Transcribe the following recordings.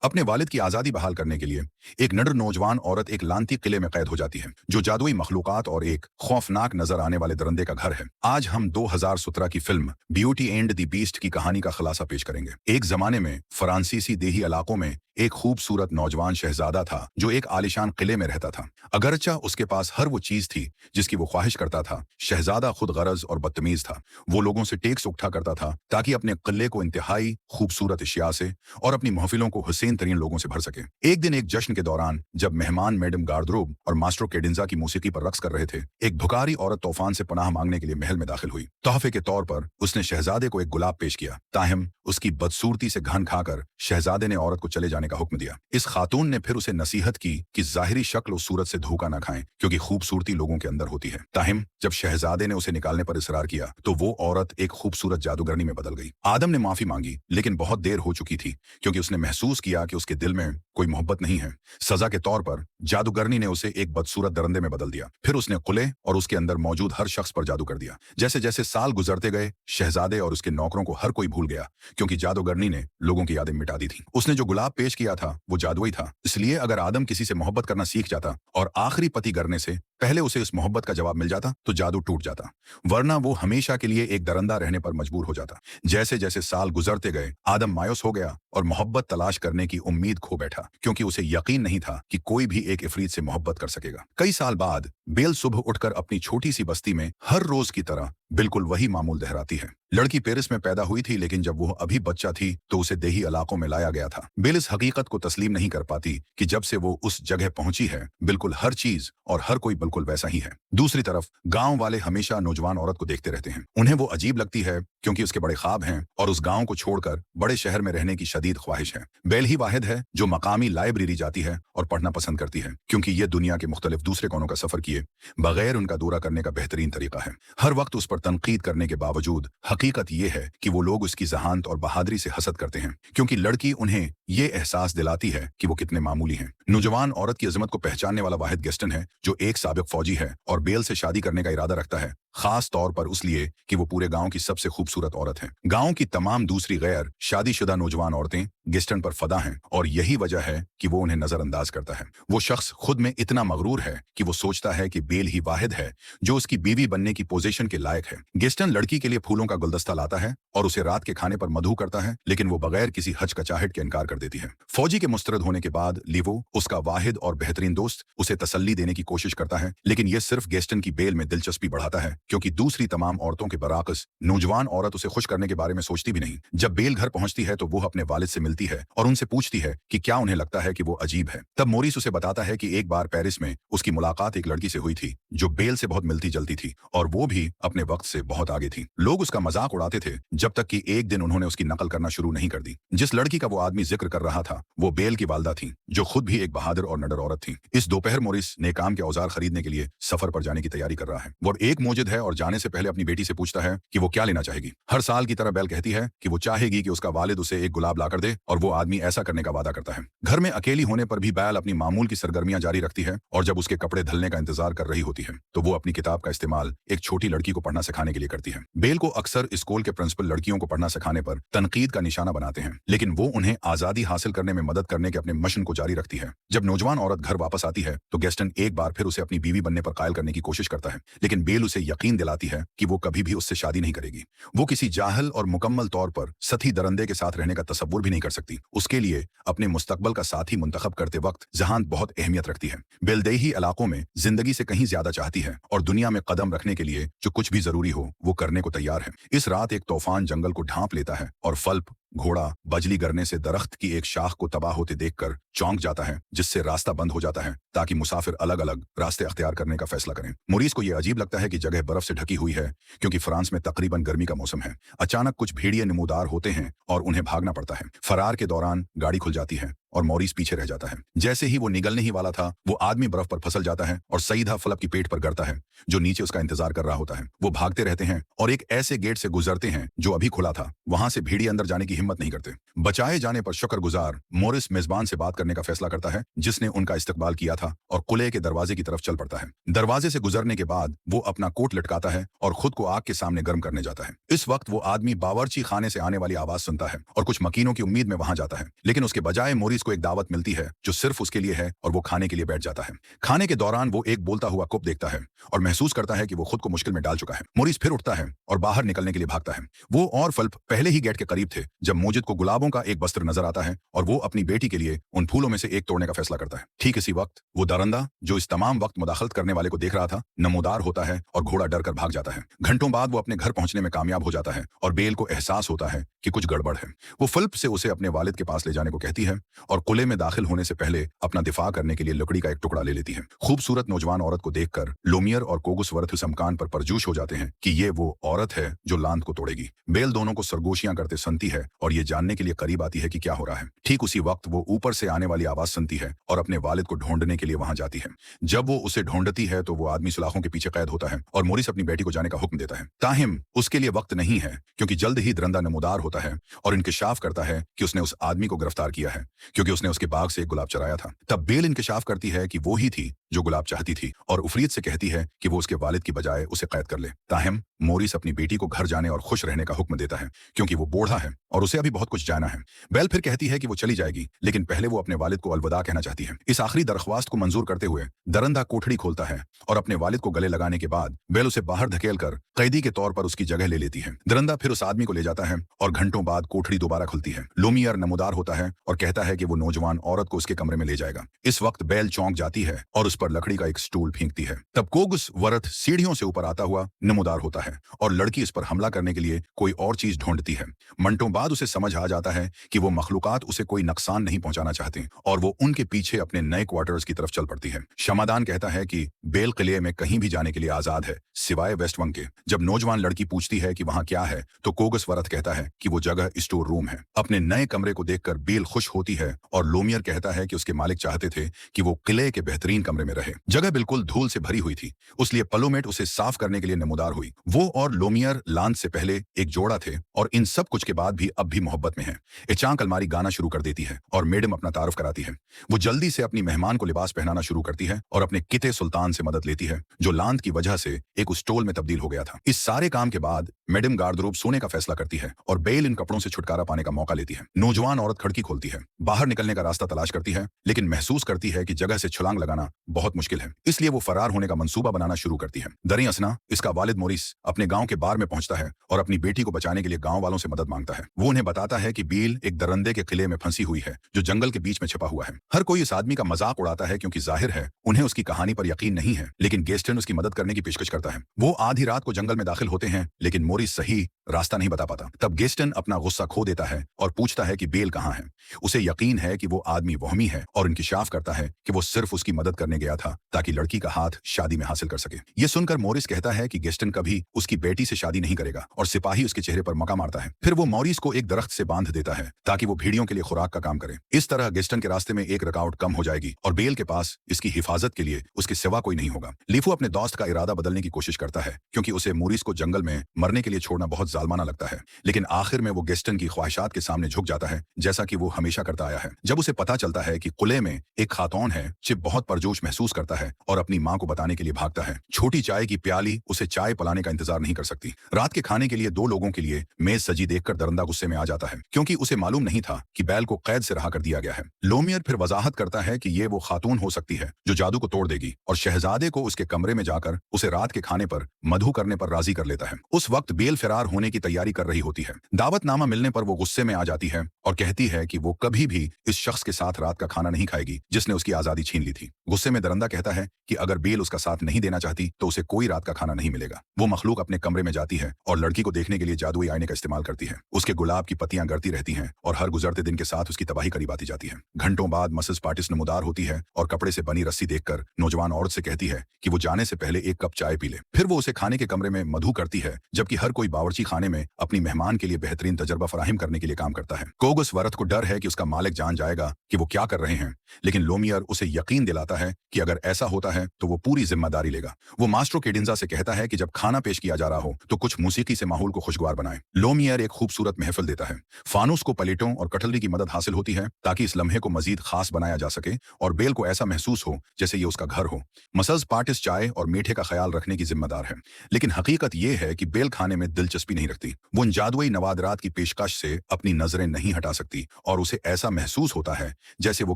अपने वालिद की आज़ादी बहाल करने के लिए एक निडर नौजवान औरत एक लांती किले में कैद हो जाती है, जो जादुई मखलूकात और एक खौफनाक नजर आने वाले दरिंदे का घर है। आज हम 2017 की film beauty and the beast की कहानी का खुलासा पेश करेंगे। एक जमाने में फ्रांसीसी देही इलाकों में एक खूबसूरत नौजवान शहजादा था जो एक आलिशान किले में रहता था। अगरचा उसके पास हर वो चीज थी जिसकी वो ख्वाहिश करता था, शहजादा खुद गरज और बदतमीज था। वो लोगों से टेक्स उठा करता था ताकि अपने किले को इंतहाई खूबसूरत अशिया से और अपनी महफिलों को हुसैन तरीन लोगों से भर सके। एक दिन एक जश्न के दौरान जब मेहमान मैडम गार्डरोब और मास्टर केडिंजा की मौसीकी पर रक्स कर रहे थे, एक भुखारी औरत तूफान से पनाह मांगने के लिए महल में दाखिल हुई। तोहफे के तौर पर उसने शहजादे को एक गुलाब पेश किया, ताहम उसकी बदसूरती से घन खाकर शहजादे ने औरत को चले जाने का हुक्म दिया। इस खातून ने फिर उसे नसीहत की कि जाहिरी शक्ल और सूरत से धोखा न खाएं, क्योंकि खूबसूरती लोगों के अंदर होती है। ताहिम जब शहजादे ने उसे निकालने पर इसरार किया तो वो औरत एक खूबसूरत जादूगरनी में बदल गई। आदम ने माफी मांगी, लेकिन बहुत देर हो चुकी थी, क्योंकि उसने महसूस किया कि उसके दिल में कोई मोहब्बत नहीं है। सजा के तौर पर जादूगरनी ने उसे एक बदसूरत दरिंदे में बदल दिया। फिर उसने कुले और उसके अंदर मौजूद हर शख्स पर जादू कर दिया। जैसे जैसे साल गुजरते गए, शहजादे और उसके नौकरों को हर कोई भूल गया, क्योंकि जादूगरनी ने लोगों की यादें मिटा दी थी। उसने जो गुलाब पेश किया था वो जादुई था, इसलिए अगर आदम किसी से मोहब्बत करना सीख जाता और आखिरी पति करने से पहले उसे इस मोहब्बत का जवाब मिल जाता तो जादू टूट जाता, वरना वो हमेशा के लिए एक दरिंदा रहने पर मजबूर हो जाता। जैसे जैसे साल गुजरते गए, आदम मायूस हो गया और मोहब्बत तलाश करने की उम्मीद खो बैठा, क्योंकि उसे यकीन नहीं था कि कोई भी एक इफरीत से मोहब्बत कर सकेगा। कई साल बाद बेल सुबह उठकर अपनी छोटी सी बस्ती में हर रोज की तरह बिल्कुल वही मामूल दोहराती है। लड़की पेरिस में पैदा हुई थी, लेकिन जब वो अभी बच्चा थी तो उसे देही इलाकों में लाया गया था। बेल इस हकीकत को तस्लीम नहीं कर पाती कि जब से वो उस जगह पहुंची है, बिल्कुल हर चीज और हर कोई बिल्कुल वैसा ही है। दूसरी तरफ गांव वाले हमेशा नौजवान औरत को देखते रहते हैं। उन्हें वो अजीब लगती है क्योंकि उसके बड़े ख्वाब हैं और उस गांव को छोड़कर बड़े शहर में रहने की शदीद ख्वाहिश है। बेल ही वाहिद है जो मकामी लाइब्रेरी जाती है और पढ़ना पसंद करती है, क्योंकि ये दुनिया के मुख्तलिफ दूसरे कोनों का सफर किए बगैर उनका दौरा करने का बेहतरीन तरीका है। हर वक्त उस पर तनकीद करने के बावजूद हकीकत ये है कि वो लोग उसकी जहानत और बहादुरी से हसद करते हैं, क्योंकि लड़की उन्हें ये एहसास दिलाती है कि वो कितने मामूली हैं। नौजवान औरत की अजमत को पहचानने वाला वाहिद गेस्टन है, जो एक साबिक फौजी है और बेल से शादी करने का इरादा रखता है, खास तौर पर इसलिए कि वो पूरे गांव की सबसे खूबसूरत औरत है। गांव की तमाम दूसरी गैर शादीशुदा नौजवान औरतें गेस्टन पर फदा हैं और यही वजह है कि वो उन्हें नजरअंदाज करता है। वो शख्स खुद में इतना मगरूर है कि वो सोचता है कि बेल ही वाहिद है जो उसकी बीवी बनने की पोजीशन के लायक है। गेस्टन लड़की के लिए फूलों का गुलदस्ता लाता है और उसे रात के खाने पर मधु करता है, लेकिन वो बगैर किसी हचकचाहट के इनकार कर देती है। फौजी के मुस्तरद होने के बाद लिवो, उसका वाहिद और बेहतरीन दोस्त, उसे तसल्ली देने की कोशिश करता है, लेकिन ये सिर्फ गेस्टन की बेल में दिलचस्पी बढ़ाता है, क्योंकि दूसरी तमाम औरतों के बराकस नौजवान औरत उसे खुश करने के बारे में सोचती भी नहीं। जब बेल घर पहुंचती है तो वो अपने वालिद से मिलती है और उनसे पूछती है कि क्या उन्हें लगता है कि वो अजीब है। तब मोरिस उसे बताता है कि एक बार पेरिस में उसकी मुलाकात एक लड़की से हुई थी जो बेल से बहुत मिलती जलती थी और वो भी अपने वक्त से बहुत आगे थी। लोग उसका मजाक उड़ाते थे जब तक कि एक दिन उन्होंने उसकी नकल करना शुरू नहीं कर दी। जिस लड़की का वो आदमी जिक्र कर रहा था वो बेल की वालदा थी, जो खुद भी एक बहादुर और नडर औरत थी। इस दोपहर मोरिस ने काम के औजार खरीदने के लिए सफर पर जाने की तैयारी कर रहा है। वो एक मोजिद है और जाने से पहले अपनी बेटी से पूछता है कि वो क्या लेना चाहेगी। हर साल की तरह बेल कहती है कि वो चाहेगी कि उसका वालिद उसे एक गुलाब लाकर दे, और वो आदमी ऐसा करने का वादा करता है। घर में अकेली होने पर भी बेल अपनी मामूल की सरगर्मियां जारी रखती है और जब उसके कपड़े धलने का इंतजार कर रही होती है तो वो अपनी किताब का इस्तेमाल एक छोटी लड़की को पढ़ना सिखाने के लिए करती है। बेल को अक्सर स्कूल के प्रिंसिपल लड़कियों को पढ़ना सिखाने पर तनकीद का निशाना बनाते हैं, लेकिन वो उन्हें आजादी हासिल करने में मदद करने के अपने मिशन को जारी रखती है। जब नौजवान औरत घर वापस आती है तो गेस्टन एक बार फिर उसे अपनी बीवी बनने पर कायल करने की कोशिश करता है, लेकिन बेल उसे यकीन दिलाती है कि वो कभी भी उससे शादी नहीं करेगी। वो किसी जाहल और मुकम्मल तौर पर सती दरंदे के साथ रहने का तसव्वुर भी नहीं कर सकती। उसके लिए अपने मुस्तकबल का साथी मुंतखब करते वक्त जहानत बहुत अहमियत रखती है। बेल देही इलाकों में जिंदगी से कहीं ज्यादा चाहती है और दुनिया में कदम रखने के लिए जो कुछ भी जरूरी हो वो करने को तैयार है। इस रात एक तूफान जंगल को ढांप लेता है और फल्प, घोड़ा बजली गिरने से दरख्त की एक शाख को तबाह होते देखकर चौंक जाता है, जिससे रास्ता बंद हो जाता है ताकि मुसाफिर अलग अलग रास्ते अख्तियार करने का फैसला करें। मोरिस को यह अजीब लगता है कि जगह बर्फ से ढकी हुई है, क्योंकि फ्रांस में तकरीबन गर्मी का मौसम है। अचानक कुछ भेड़िए नमूदार होते हैं और उन्हें भागना पड़ता है। फरार के दौरान गाड़ी खुल जाती है और मोरिस पीछे रह जाता है। जैसे ही वो निगलने ही वाला था वो आदमी बर्फ पर फिसल जाता है और सीधा फलप की पेट पर गिरता है, जो नीचे उसका इंतजार कर रहा होता है। वो भागते रहते हैं और एक ऐसे गेट से गुजरते हैं जो अभी खुला था। वहां से भेड़िए अंदर जाने की हिम्मत नहीं करते। बचाए जाने पर शुक्रगुजार मोरिस मेजबान से बात करने का फैसला करता है जिसने उनका इस्तकबाल किया था और कुले के दरवाजे की तरफ चल पड़ता है। दरवाजे से गुजरने के बाद वो अपना कोट लटकाता है और खुद को आग के सामने गर्म करने जाता है। इस वक्त वो आदमी बावर्ची खाने से आने वाली आवाज सुनता है और कुछ मकीनों की उम्मीद में वहां जाता है, लेकिन उसके बजाय मोरिस को एक दावत मिलती है जो सिर्फ उसके लिए है और वो खाने के लिए बैठ जाता है। खाने के दौरान वो एक बोलता हुआ कुप देखता है और महसूस करता है कि वो खुद को मुश्किल में डाल चुका है। मोरिस फिर उठता है और बाहर निकलने के लिए भागता है। वो और फल्प पहले ही गेट के करीब थे जब मोजिद को गुलाबों का एक बस्तर नजर आता है और वो अपनी बेटी के लिए उन फूलों में से एक तोड़ने का फैसला करता है। ठीक इसी वक्त वो दरंदा जो इस तमाम वक्त मुदाखलत करने वाले को देख रहा था नमूदार होता है और घोड़ा डर कर भाग जाता है। घंटों बाद वो अपने घर पहुंचने में कामयाब हो जाता है और बेल को एहसास होता है कि कुछ गड़बड़ है। वो फल्प से उसे अपने वालिद के पास ले जाने को कहती है और कुले में दाखिल होने से पहले अपना दिफा करने के लिए लकड़ी का एक टुकड़ा ले लेती है। खूबसूरत नौजवान औरत को देखकर लोमियर और कोगुस वर्थ समकान पर परजूश हो जाते हैं कि ये वो औरत है जो लांत को तोड़ेगी। बेल दोनों को सरगोशियां करते सुनती है और ये जानने के लिए करीब आती है कि क्या हो रहा है। ठीक उसी वक्त वो ऊपर से आने वाली आवाज सुनती है और अपने वालिद को ढूंढने के लिए वहां जाती है। जब वो उसे ढूंढती है तो वो आदमी सुलाखों के पीछे कैद होता है और मोरिस अपनी बेटी को जाने का हुक्म देता है। ताहिम उसके लिए वक्त नहीं है क्योंकि जल्द ही दरंदा नमूदार होता है और इंकिशाफ करता है कि उसने उस आदमी को गिरफ्तार किया है क्योंकि उसने उसके बाग से एक गुलाब चराया था। तब बेल इंकिशाफ करती है कि वो ही थी जो गुलाब चाहती थी और उफरीत से कहती है कि वो उसके वालिद की बजाय उसे कैद कर ले। ताहिम मोरिस अपनी बेटी को घर जाने और खुश रहने का हुक्म देता है क्योंकि वो बूढ़ा है और उसे अभी बहुत कुछ जाना है। बेल फिर कहती है कि वो चली जाएगी लेकिन पहले वो अपने वालिद को अलविदा कहना चाहती है। इस आखिरी दरख्वास्त को मंजूर करते हुए दरंदा कोठड़ी खोलता है और अपने वालिद को गले लगाने के बाद बेल उसे बाहर धकेल कर कैदी के तौर पर उसकी जगह ले लेती है। दरंदा फिर उस आदमी को ले जाता है और घंटों बाद कोठड़ी दोबारा खुलती है। लोमियर नमूदार होता है और कहता है कि वो नौजवान औरत को उसके कमरे में ले जाएगा। इस वक्त बेल चौंक जाती है और उस पर लकड़ी का एक स्टूल फेंकती है। तब कोगुस वर्थ सीढ़ियों से ऊपर आता हुआ नमूदार होता है और लड़की इस पर हमला करने के लिए कोई और चीज ढूंढती है। मिनटों बाद उसे समझ आ जाता है कि वो मखलूकात उसे कोई नुकसान नहीं पहुंचाना चाहते और वो उनके पीछे अपने नए क्वार्टर्स की तरफ चल पड़ती है। शमादान कहता है कि बेल किले में कहीं भी जाने के लिए आजाद है सिवाय वेस्ट वंग के। जब नौजवान लड़की पूछती है कि वहां क्या है तो कोगस वर्थ कहता है कि वो जगह स्टोर रूम है। अपने नए कमरे को देखकर बेल खुश होती है और लोमियर कहता है कि उसके मालिक चाहते थे कि वो किले के बेहतरीन कमरे में रहे। जगह बिल्कुल धूल से भरी हुई थी उसलिए पलोमेट उसे साफ करने के लिए नमूदार हुई। वो और लोमियर लांच से पहले एक जोड़ा थे और इन सब कुछ के बाद भी अब भी मोहब्बत में है। एचांक अलमारी गाना शुरू कर देती है और मैडम अपना तारुफ कराती है। वो जल्दी से अपनी मेहमान को लिबास पहनाना शुरू करती है और अपने किते सुल्तान से मदद लेती है जो लांत की वजह से एक स्टोल में तब्दील हो गया था। इस सारे काम के बाद मैडम गार्डरोब सोने का फैसला करती है और बेल इन कपड़ों से छुटकारा पाने का मौका लेती है। नौजवान औरत खिड़की खोलती है, बाहर निकलने का रास्ता तलाश करती है लेकिन महसूस करती है कि जगह से छलांग लगाना बहुत मुश्किल है, इसलिए वो फरार होने का मंसूबा बनाना शुरू करती है। दरी असना इसका वालिद मोरिस अपने गांव के बार में पहुंचता है और अपनी बेटी को बचाने के लिए गांव वालों से मदद मांगता है। वो उन्हें बताता है कि बील एक दरंदे के किले में फंसी हुई है जो जंगल के बीच में छिपा हुआ है। हर कोई इस आदमी का मजाक उड़ाता है क्योंकि जाहिर है उन्हें उसकी कहानी पर यकीन नहीं है, लेकिन गेस्टन उसकी मदद करने की पेशकश करता है। वो आधी रात को जंगल में दाखिल होते हैं लेकिन मोरिस सही रास्ता नहीं बता पाता। तब गेस्टन अपना गुस्सा खो देता है और पूछता है कि बेल कहाँ है। उसे यकीन है कि वो आदमी वहमी है और इंकिशाफ करता है कि वो सिर्फ उसकी मदद करने गया था ताकि लड़की का हाथ शादी में हासिल कर सके। ये सुनकर मोरिस कहता है कि गेस्टन कभी उसकी बेटी से शादी नहीं करेगा और सिपाही उसके चेहरे पर मक्का मारता है। फिर वो मोरिस को एक दरख्त से बांध देता है ताकि वो भेड़ियों के लिए खुराक का काम करे। इस तरह गेस्टन के रास्ते में एक रुकावट कम हो जाएगी और बेल के पास इसकी हिफाजत के लिए उसके सिवा कोई नहीं होगा। लीफो अपने दोस्त का इरादा बदलने की कोशिश करता है क्योंकि उसे मोरिस को जंगल में मरने के लिए छोड़ना बहुत जालमाना लगता है, लेकिन आखिर में वो गेस्टन की ख्वाहिशात के सामने झुक जाता है जैसा कि वो हमेशा करता आया है। जब उसे पता चलता है कि कुले में एक खातून है, चिप बहुत परजोश महसूस करता है और अपनी मां को बताने के लिए भागता है। छोटी चाय की प्याली उसे चाय पिलाने का इंतजार नहीं कर सकती। रात के खाने के लिए 2 लोगों के लिए मेज सजी देखकर दरंदा गुस्से में आ जाता है क्योंकि उसे मालूम नहीं था कि बैल को कैद से रहा कर दिया गया है। लोमियर फिर वजाहत करता है कि ये वो खातून हो सकती है जो जादू को तोड़ देगी और शहजादे को उसके कमरे में जाकर उसे रात के खाने पर मधु करने पर राजी कर लेता है। उस वक्त बेल फरार होने की तैयारी कर रही होती है। दावतनामा मिलने पर वो गुस्से में आ जाती है और कहती है कि वो कभी भी इस शख्स के साथ रात का खाना नहीं खाएगी जिसने उसकी आजादी छीन ली थी। गुस्से में दरंदा कहता है कि अगर बेल उसका साथ नहीं देना चाहती तो उसे कोई रात का खाना नहीं मिलेगा। वो मखलूक अपने कमरे में जाती है और लड़की को देखने के लिए जादुई आईने का इस्तेमाल करती है। उसके गुलाब की पत्तियां गड़ती रहती हैं और हर गुजरते दिन के साथ उसकी तबाही करीब आती जाती है। घंटों बाद मसेस पार्टिस नमूदार होती है और कपड़े से बनी रस्सी देखकर नौजवान औरत से कहती है कि वो जाने से पहले 1 कप चाय पी ले। फिर वो उसे खाने के कमरे में मधु करती है जबकि हर कोई बावर्ची खाने में अपनी मेहमान के लिए बेहतरीन तजर्बा फराहिम करने के लिए काम करता है। कोगस वर्थ को डर है कि उसका मालिक जान जाएगा कि वो क्या कर रहे हैं, लेकिन लोमियर उसे यकीन दिलाता है कि कि अगर ऐसा होता है तो वो पूरी जिम्मेदारी लेगा। वो मास्ट्रो केडिंजा से कहता है कि जब खाना पेश किया जा रहा हो तो कुछ मूसीकी से माहौल को खुशगवार बनाए। लोमियर एक खूबसूरत महफिल देता है। फानूस को प्लेटों और कटलरी की मदद हासिल होती है ताकि इस लम्हे को मजीद खास बनाया जा सके और बेल को ऐसा महसूस हो जैसे ये उसका घर हो। मसल्स पार्टिस चाय और मीठे का ख्याल रखने की जिम्मेदार है, लेकिन हकीकत यह है कि बेल खाने में दिलचस्पी नहीं रखती। वो इन जादुई नवादरात की पेशकश से अपनी नजरें नहीं हटा सकती और उसे ऐसा महसूस होता है जैसे वो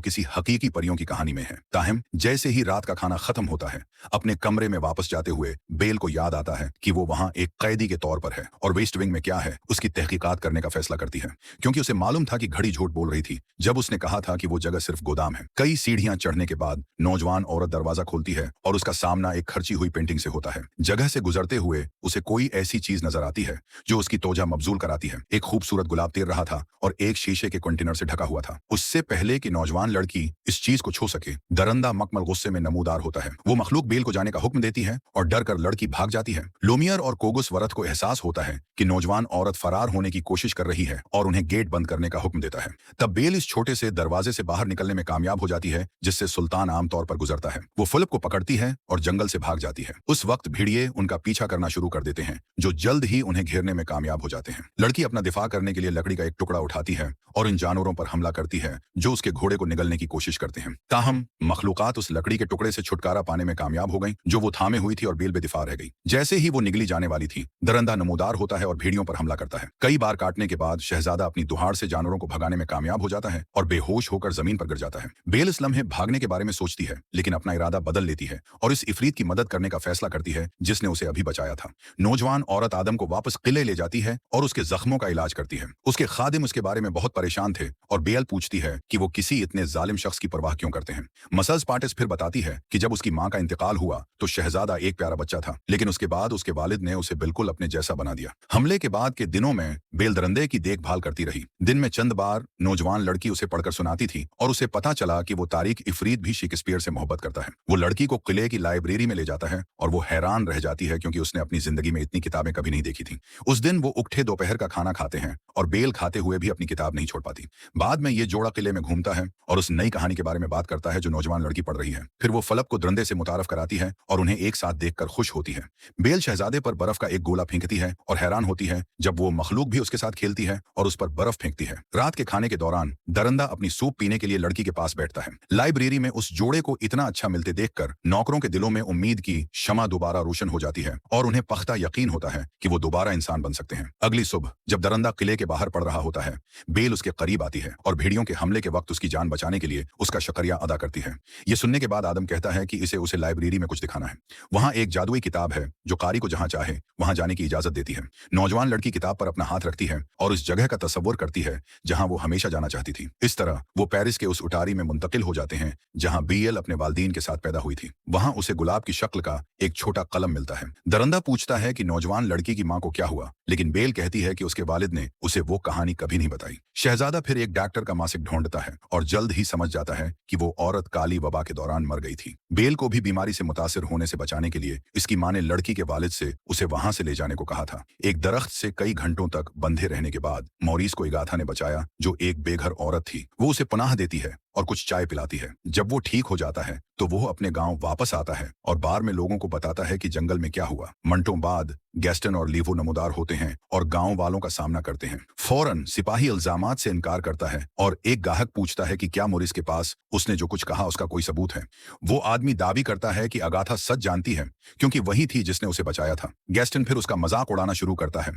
किसी हकीकी परियों की कहानी में है। ताहम जैसे ही रात का खाना खत्म होता है, अपने कमरे में वापस जाते हुए बेल को याद आता है कि वो वहां एक कैदी के तौर पर है और वेस्ट विंग में क्या है उसकी तहकीकात करने का फैसला करती है, क्योंकि उसे मालूम था कि घड़ी झूठ बोल रही थी जब उसने कहा था कि वो जगह सिर्फ गोदाम है। कई सीढ़ियां चढ़ने के बाद नौजवान औरत दरवाजा खोलती है और उसका सामना एक खर्ची हुई पेंटिंग से होता है। जगह से गुजरते हुए उसे कोई ऐसी चीज नजर आती है जो उसकी तोजा मबजूल कराती है। एक खूबसूरत गुलाब तैर रहा था और एक शीशे के कंटेनर से ढका हुआ था। उससे पहले कि नौजवान लड़की इस चीज को छू सके, दरंदा मकमल गुस्से में नमूदार होता है। वो मखलूक बेल को जाने का हुक्म देती है और डर कर लड़की भाग जाती है। लोमियर और कोगुस वरत को एहसास होता है कि नौजवान औरत फरार होने की कोशिश कर रही है और उन्हें गेट बंद करने का हुक्म देता है। तब बेल इस छोटे से दरवाजे से बाहर निकलने में कामयाब हो जाती है जिससे सुल्तान आमतौर पर गुजरता है। वो फिलिप को पकड़ती है और जंगल से भाग जाती है। उस वक्त भेड़िए उनका पीछा करना शुरू कर देते हैं जो जल्द ही उन्हें घेरने में कामयाब हो जाते हैं। लड़की अपना दिफा करने के लिए लकड़ी का एक टुकड़ा उठाती है और इन जानवरों पर हमला करती है जो उसके घोड़े को निगलने की कोशिश करते हैं। ताहम मखलूकात उस लकड़ी के टुकड़े से छुटकारा पाने में कामयाब हो गई जो वो थामे हुई थी और बेल बेदिफा रह गई। जैसे ही वो निगली जाने वाली थी, दरंदा नमूदार होता है और भेड़ियों पर हमला करता है। कई बार काटने के बाद शहजादा अपनी दुहाड़ से जानवरों को भगाने में कामयाब हो जाता है और बेहोश होकर जमीन पर गिर जाता है। बेल इस लम्हे भागने के बारे में सोचती है, लेकिन अपना इरादा बदल लेती है और इस इफरीत की मदद करने का फैसला करती है जिसने उसे अभी बचाया था। नौजवान औरत आदम को वापस किले ले जाती है और उसके जख्मों का इलाज करती है। उसके खादिम उसके बारे में बहुत परेशान थे और बेल पूछती है कि वो किसी इतने जालिम शख्स की परवाह क्यों करते हैं। मसल्स पार्टिस फिर बताती है कि जब उसकी मां का इंतकाल हुआ तो शहजादा एक प्यारा बच्चा था, लेकिन उसके बाद उसके वालिद ने उसे बिल्कुल अपने जैसा बना दिया। हमले के बाद के दिनों में बेल दरंदे की देखभाल करती रही। दिन में चंद बार नौजवान लड़की उसे पढ़कर सुनाती थी और उसे पता चला कि वो तारीख इफरीत भी शेक्सपियर से मोहब्बत करता है। वो लड़की को किले की लाइब्रेरी में ले जाता है और वो हैरान रह जाती है क्योंकि उसने अपनी जिंदगी में इतनी किताबें कभी नहीं देखी थी। उस दिन वो उठे दोपहर का खाना खाते हैं और बेल खाते हुए भी अपनी किताब नहीं छोड़ पाती। बाद में ये जोड़ा किले में घूमता है और उस नई कहानी के बारे में बात करता है जो नौजवान लड़की पढ़ रही है। फिर वो फलप को दरंदे से मुतारफ कराती है और उन्हें एक साथ देखकर खुश होती है। बेल शहजादे पर बर्फ का एक गोला फेंकती है और हैरान होती है जब वो मखलूक भी उसके साथ खेलती है और उस पर बर्फ फेंकती है। रात के खाने के दौरान दरंदा अपनी सूप पीने के लिए लड़की के पास बैठता है। लाइब्रेरी में उस जोड़े को इतना अच्छा मिलते देखकर नौकरों के दिलों में उम्मीद की शमा दोबारा रोशन हो जाती है और उन्हें पख्ता यकीन होता है कि वो दोबारा इंसान बन सकते हैं। अगली सुबह जब दरंदा किले के बाहर पड़ रहा होता है, बेल उसके करीब आती है और भेड़ियों के हमले के वक्त उसकी जान बचाने के लिए उसका शुक्रिया अदा करती है। ये सुनने के बाद आदम कहता है कि उसे लाइब्रेरी में कुछ दिखाना है। वहां एक जादुई किताब है जो कारी को जहां चाहे वहां जाने की इजाजत देती है। नौजवान लड़की किताब पर अपना हाथ रखती है और उस जगह का तस्वुर करती है जहां वो हमेशा जाना चाहती थी। इस तरह वो पेरिस के उस उटारी में मुंतकिल हो जाते हैं जहां बीएल अपने वालदीन के साथ पैदा हुई थी। वहां उसे गुलाब की शक्ल का एक छोटा कलम मिलता है। दरंदा पूछता है कि नौजवान लड़की की मां को क्या हुआ, लेकिन बेल कहती है कि उसके वालिद ने उसे वो कहानी कभी नहीं बताई। शहजादा फिर एक डॉक्टर का मासिक ढूंढता है और जल्द ही समझ जाता है कि वो औरत काली वबा के दौरान मर गई थी। बेल को भी बीमारी से मुतासिर होने से बचाने के लिए इसकी मां ने लड़की के वालिद से उसे वहां से ले जाने को कहा था। एक दरख्त से कई घंटों तक बंधे रहने के बाद मॉरिस को इगाथा ने बचाया जो एक बेघर औरत थी। वो उसे पनाह देती है और कुछ चाय पिलाती है। जब वो ठीक हो जाता है तो वो अपने गांव वापस आता है और बार में लोगों को बताता है कि जंगल में क्या हुआ। मिनटों बाद गैस्टन और लीवो नमूदार होते हैं और गांव वालों का सामना करते हैं। फौरन सिपाही इल्जामात से इनकार करता है और एक गाहक पूछता है कि क्या मोरिस के पास उसने जो कुछ कहा उसका कोई सबूत है। वो आदमी दावी करता है कि अगाथा सच जानती है क्योंकि वही थी जिसने उसे बचाया था। गैस्टन फिर उसका मजाक उड़ाना शुरू करता है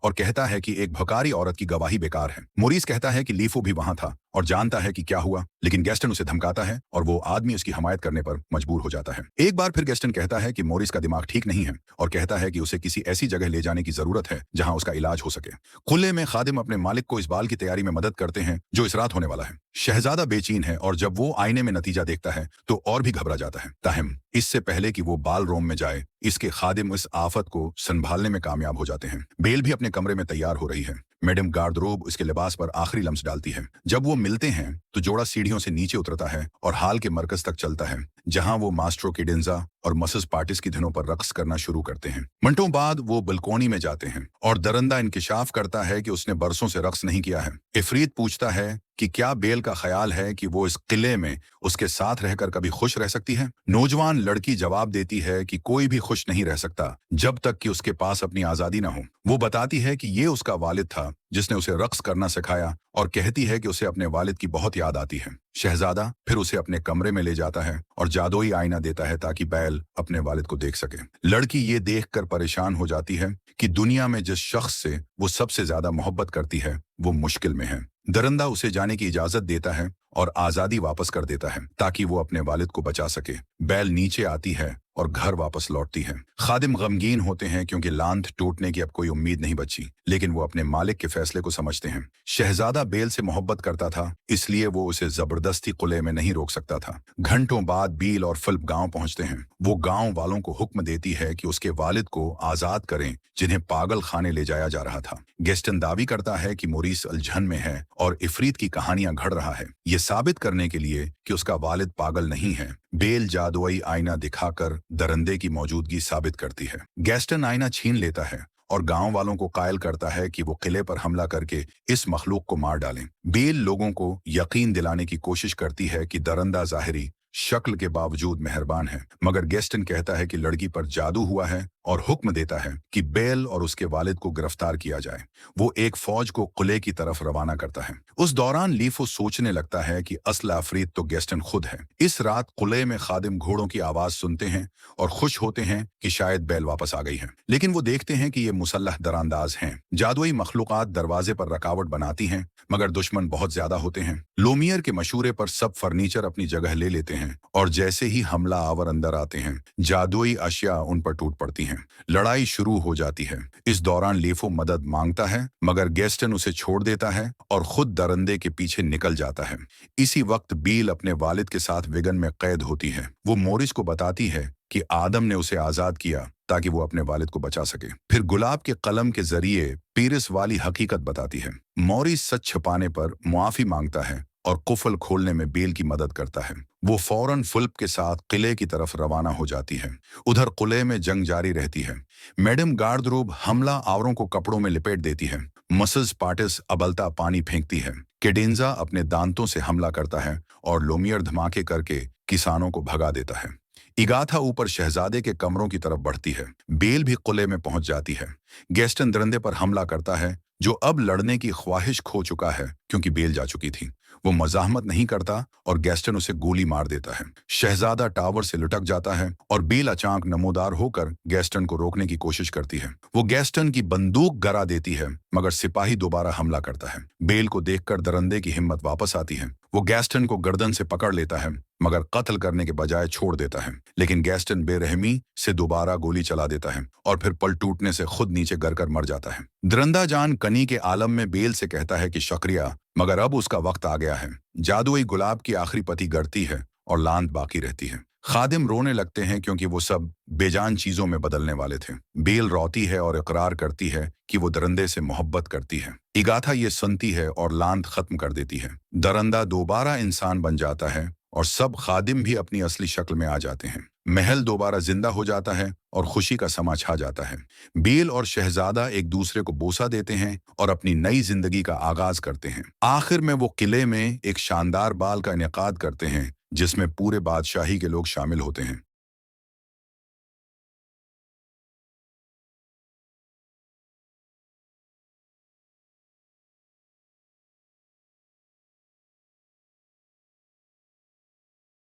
और कहता है कि एक भकारी औरत की गवाही बेकार है। मोरिस कहता है कि लीफो भी वहां था और जानता है कि क्या हुआ, लेकिन गैस्टन उसे धमकाता है और वो आदमी उसकी हमायत करने पर मजबूर हो जाता है। एक बार फिर गैस्टन कहता है कि मोरिस का दिमाग ठीक नहीं है और कहता है कि उसे किसी ऐसी जगह ले जाने की जरूरत है जहां उसका इलाज हो सके। खुले में खादिम अपने मालिक को इस बाल की तैयारी में मदद करते हैं जो इस रात होने वाला है। शहजादा बेचैन है और जब वो आईने में नतीजा देखता है तो और भी घबरा जाता है। ताहम इससे पहले कि वो बाल रोम में जाए, इसके खादिम इस आफत को संभालने में कामयाब हो जाते हैं। बेल भी अपने कमरे में तैयार हो रही है। मैडम गार्डरोब उसके लिबास पर आखिरी लम्स डालती है। जब वो मिलते हैं तो जोड़ा सीढ़ियों से नीचे उतरता है और हाल के मरकज तक चलता है जहां वो मास्ट्रो केडेंजा और मसस पार्टिस की धुनों पर रक्स करना शुरू करते हैं। मिनटों बाद वो बलकोनी में जाते हैं और दरंदा इंकिशाफ करता है कि उसने बरसों से रक्स नहीं किया है। इफरीत पूछता है कि क्या बेल का ख्याल है कि वो इस किले में उसके साथ रहकर कभी खुश रह सकती है। नौजवान लड़की जवाब देती है कि कोई भी खुश नहीं रह सकता जब तक कि उसके पास अपनी आजादी न हो। वो बताती है कि ये उसका वालिद था जिसने उसे रक्स करना सिखाया और कहती है कि उसे अपने वालिद की बहुत याद आती है। शहजादा फिर उसे अपने कमरे में ले जाता है और जादुई आईना देता है ताकि बैल अपने वालिद को देख सके। लड़की ये देखकर परेशान हो जाती है कि दुनिया में जिस शख्स से वो सबसे ज्यादा मोहब्बत करती है वो मुश्किल में है। दरंदा उसे जाने की इजाजत देता है और आजादी वापस कर देता है ताकि वो अपने वालिद को बचा सके। बैल नीचे आती है और घर वापस लौटती है। खादिम गमगीन होते हैं क्योंकि लांत टूटने की अब कोई उम्मीद नहीं बची, लेकिन वो अपने मालिक के फैसले को समझते हैं। शहजादा बेल से मोहब्बत करता था, इसलिए वो उसे जबरदस्ती कुले में नहीं रोक सकता था। घंटों बाद बील और फिलिप गांव पहुंचते हैं। वो गांव वालों को हुक्म देती है कि उसके वालिद को आजाद करें जिन्हें पागल खाने ले जाया जा रहा था। गेस्टन दावी करता है कि मोरिस अलझन में है और इफरीत की कहानियां घड़ रहा है, ये साबित करने के लिए कि उसका वालिद पागल नहीं है। बेल जादुई आईना दिखाकर दरंदे की मौजूदगी साबित करती है। गेस्टन आईना छीन लेता है और गांव वालों को कायल करता है कि वो किले पर हमला करके इस मखलूक को मार डालें। बेल लोगों को यकीन दिलाने की कोशिश करती है कि दरंदा ज़ाहिरी शक्ल के बावजूद मेहरबान है, मगर गेस्टन कहता है कि लड़की पर जादू हुआ है और हुक्म देता है कि बेल और उसके वालिद को गिरफ्तार किया जाए। वो एक फौज को किले की तरफ रवाना करता है। उस दौरान लीफो सोचने लगता है कि असल अफरीद तो गेस्टन खुद है। इस रात किले में खादिम घोड़ों की आवाज सुनते हैं और खुश होते हैं कि शायद बेल वापस आ गई है, लेकिन वो देखते हैं कि ये मुसल्लह दरांदाज हैं। जादुई मखलूकात दरवाजे पर रकावट बनाती हैं, मगर दुश्मन बहुत ज्यादा होते हैं। लोमियर के मशूरे पर सब फर्नीचर अपनी जगह ले लेते हैं और जैसे ही हमला आवर अंदर आते हैं, जादुई अशिया उन पर टूट पड़ती हैं। लड़ाई शुरू हो जाती है। इस दौरान लीफो मदद मांगता है, मगर गेस्टन उसे छोड़ देता है और खुद दरंदे के पीछे निकल जाता है। इसी वक्त बील अपने वालिद के साथ विगन में कैद होती है। वो मोरिस को बताती है कि आदम ने उसे आजाद किया ताकि वो अपने वालिद को बचा सके। फिर गुलाब के कलम के जरिए पीरिस वाली हकीकत बताती है। मोरिस सच छुपाने पर मुआफी मांगता है और कुफल खोलने में बेल की मदद करता है। वो फौरन फिलिप के साथ किले की तरफ रवाना हो जाती है। उधर किले में जंग जारी रहती है। मैडम गार्डरोब हमला आवरों को कपड़ों में लिपेट देती है। मसस पार्टिस अबलता पानी फेंकती है। केडेंजा अपने दांतों से हमला करता है और लोमियर धमाके करके किसानों को भगा देता है। इगाथा ऊपर शहजादे के कमरों की तरफ बढ़ती है। बेल भी किले में पहुंच जाती है। गेस्टन दरंदे पर हमला करता है, जो अब लड़ने की ख्वाहिश खो चुका है क्योंकि बेल जा चुकी थी। वो मजाहमत नहीं करता और गेस्टन उसे गोली मार देता है। शहजादा टावर से लुटक जाता है और बेल अचानक नमोदार होकर गेस्टन को रोकने की कोशिश करती है। वो गेस्टन की बंदूक गिरा देती है, मगर सिपाही दोबारा हमला करता है। बेल को देखकर दरंदे की हिम्मत वापस आती है। वो गेस्टन को गर्दन से पकड़ लेता है, मगर कत्ल करने के बजाय छोड़ देता है। लेकिन गेस्टन बेरहमी से दोबारा गोली चला देता है और फिर पल टूटने से खुद नीचे गिर कर मर जाता है। दरंदा जान कनी के आलम में बेल से कहता है कि शुक्रिया, मगर अब उसका वक्त आ गया है। जादुई गुलाब की आखिरी पत्ती गड़ती है और लांत बाकी रहती है। खादिम रोने लगते हैं क्योंकि वो सब बेजान चीजों में बदलने वाले थे। बेल रोती है और इकरार करती है कि वो दरंदे से मोहब्बत करती है। इगाथा ये सुनती है और लांत खत्म कर देती है। दरंदा दोबारा इंसान बन जाता है और सब खादिम भी अपनी असली शक्ल में आ जाते हैं। महल दोबारा जिंदा हो जाता है और खुशी का समा छा जाता है। बेल और शहजादा एक दूसरे को बोसा देते हैं और अपनी नई जिंदगी का आगाज करते हैं। आखिर में वो किले में एक शानदार बाल का इनेकाद करते हैं जिसमें पूरे बादशाही के लोग शामिल होते हैं।